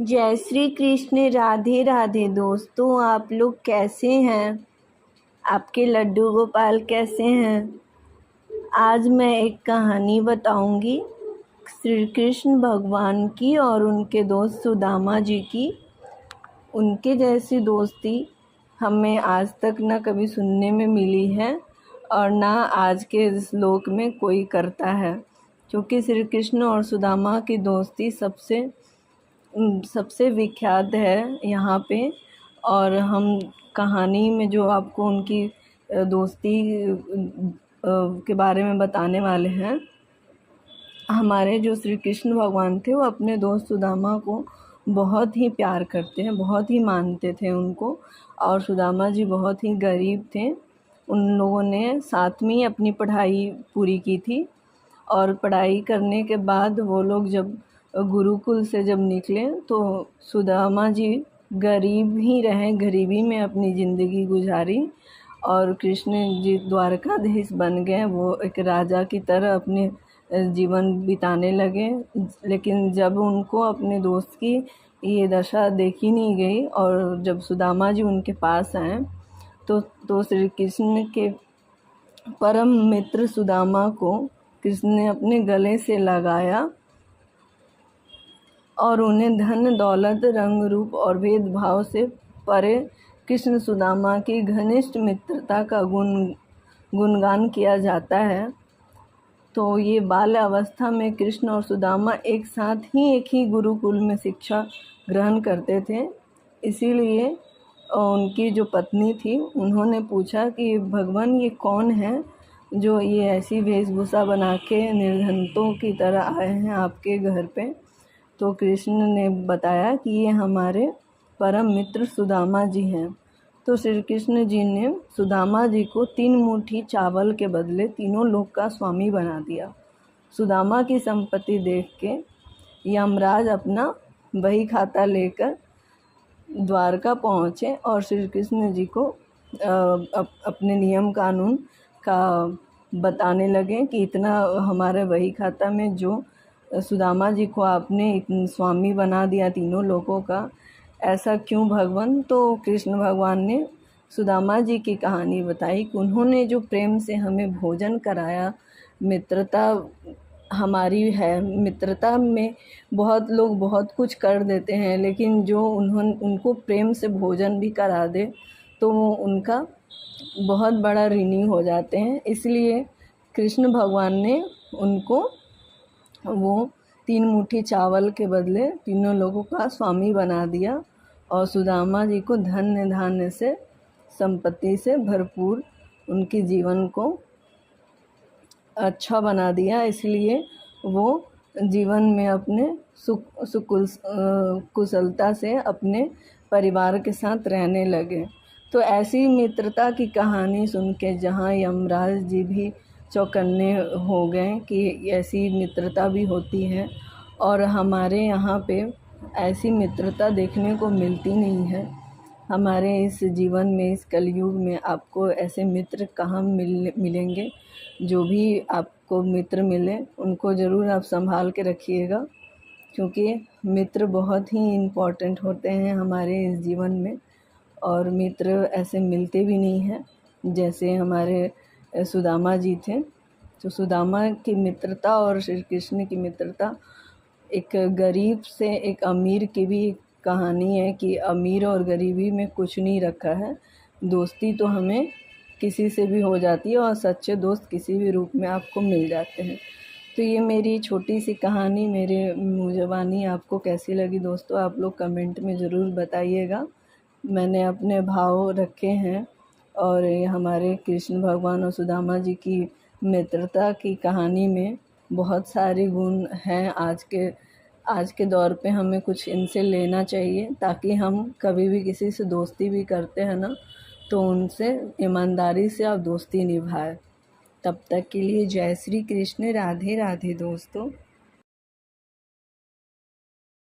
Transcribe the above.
जय श्री कृष्ण। राधे राधे दोस्तों, आप लोग कैसे हैं? आपके लड्डू गोपाल कैसे हैं? आज मैं एक कहानी बताऊंगी श्री कृष्ण भगवान की और उनके दोस्त सुदामा जी की। उनके जैसी दोस्ती हमें आज तक न कभी सुनने में मिली है और ना आज के इस लोक में कोई करता है, क्योंकि श्री कृष्ण और सुदामा की दोस्ती सबसे विख्यात है यहाँ पे। और हम कहानी में जो आपको उनकी दोस्ती के बारे में बताने वाले हैं। हमारे जो श्री कृष्ण भगवान थे वो अपने दोस्त सुदामा को बहुत ही प्यार करते हैं, बहुत ही मानते थे उनको। और सुदामा जी बहुत ही गरीब थे। उन लोगों ने साथ में ही अपनी पढ़ाई पूरी की थी और पढ़ाई करने के बाद वो लोग जब गुरुकुल से जब निकले तो सुदामा जी गरीब ही रहे, गरीबी में अपनी ज़िंदगी गुजारी और कृष्ण जी द्वारकाधीश बन गए। वो एक राजा की तरह अपने जीवन बिताने लगे। लेकिन जब उनको अपने दोस्त की ये दशा देखी नहीं गई और जब सुदामा जी उनके पास आए तो श्री कृष्ण के परम मित्र सुदामा को कृष्ण ने अपने गले से लगाया और उन्हें धन दौलत रंग रूप और भेदभाव से परे कृष्ण सुदामा की घनिष्ठ मित्रता का गुणगान किया जाता है। तो ये बाल्य अवस्था में कृष्ण और सुदामा एक साथ एक ही गुरुकुल में शिक्षा ग्रहण करते थे। इसीलिए उनकी जो पत्नी थी उन्होंने पूछा कि भगवान ये कौन है जो ये ऐसी वेशभूषा बना के निर्धनों की तरह आए हैं आपके घर पे। तो कृष्ण ने बताया कि ये हमारे परम मित्र सुदामा जी हैं। तो श्री कृष्ण जी ने सुदामा जी को 3 मुट्ठी चावल के बदले तीनों लोक का स्वामी बना दिया। सुदामा की संपत्ति देख के यमराज अपना बही खाता लेकर द्वारका पहुँचे और श्री कृष्ण जी को अपने नियम कानून का बताने लगे कि इतना हमारे बही खाता में जो सुदामा जी को आपने स्वामी बना दिया तीनों लोगों का, ऐसा क्यों भगवान। तो कृष्ण भगवान ने सुदामा जी की कहानी बताई कि उन्होंने जो प्रेम से हमें भोजन कराया। मित्रता हमारी है, मित्रता में बहुत लोग बहुत कुछ कर देते हैं, लेकिन जो उनको प्रेम से भोजन भी करा दे तो वो उनका बहुत बड़ा ऋणी हो जाते हैं। इसलिए कृष्ण भगवान ने उनको वो 3 मुट्ठी चावल के बदले तीनों लोगों का स्वामी बना दिया और सुदामा जी को धन्य धान्य से संपत्ति से भरपूर उनके जीवन को अच्छा बना दिया। इसलिए वो जीवन में अपने कुशलता से अपने परिवार के साथ रहने लगे। तो ऐसी मित्रता की कहानी सुन के जहाँ यमराज जी भी चौकन्ने हो गए कि ऐसी मित्रता भी होती है और हमारे यहाँ पे ऐसी मित्रता देखने को मिलती नहीं है। हमारे इस जीवन में, इस कलयुग में आपको ऐसे मित्र कहाँ मिलेंगे। जो भी आपको मित्र मिले उनको ज़रूर आप संभाल के रखिएगा, क्योंकि मित्र बहुत ही इम्पोर्टेंट होते हैं हमारे इस जीवन में। और मित्र ऐसे मिलते भी नहीं हैं जैसे हमारे सुदामा जी थे। तो सुदामा की मित्रता और श्री कृष्ण की मित्रता एक गरीब से एक अमीर की भी कहानी है कि अमीर और गरीबी में कुछ नहीं रखा है। दोस्ती तो हमें किसी से भी हो जाती है और सच्चे दोस्त किसी भी रूप में आपको मिल जाते हैं। तो ये मेरी छोटी सी कहानी, मेरे मुँह ज़बानी आपको कैसी लगी दोस्तों, आप लोग कमेंट में ज़रूर बताइएगा। मैंने अपने भाव रखे हैं और ये हमारे कृष्ण भगवान और सुदामा जी की मित्रता की कहानी में बहुत सारे गुण हैं। आज के दौर पे हमें कुछ इनसे लेना चाहिए, ताकि हम कभी भी किसी से दोस्ती भी करते हैं ना, तो उनसे ईमानदारी से आप दोस्ती निभाएं। तब तक के लिए जय श्री कृष्ण। राधे राधे दोस्तों।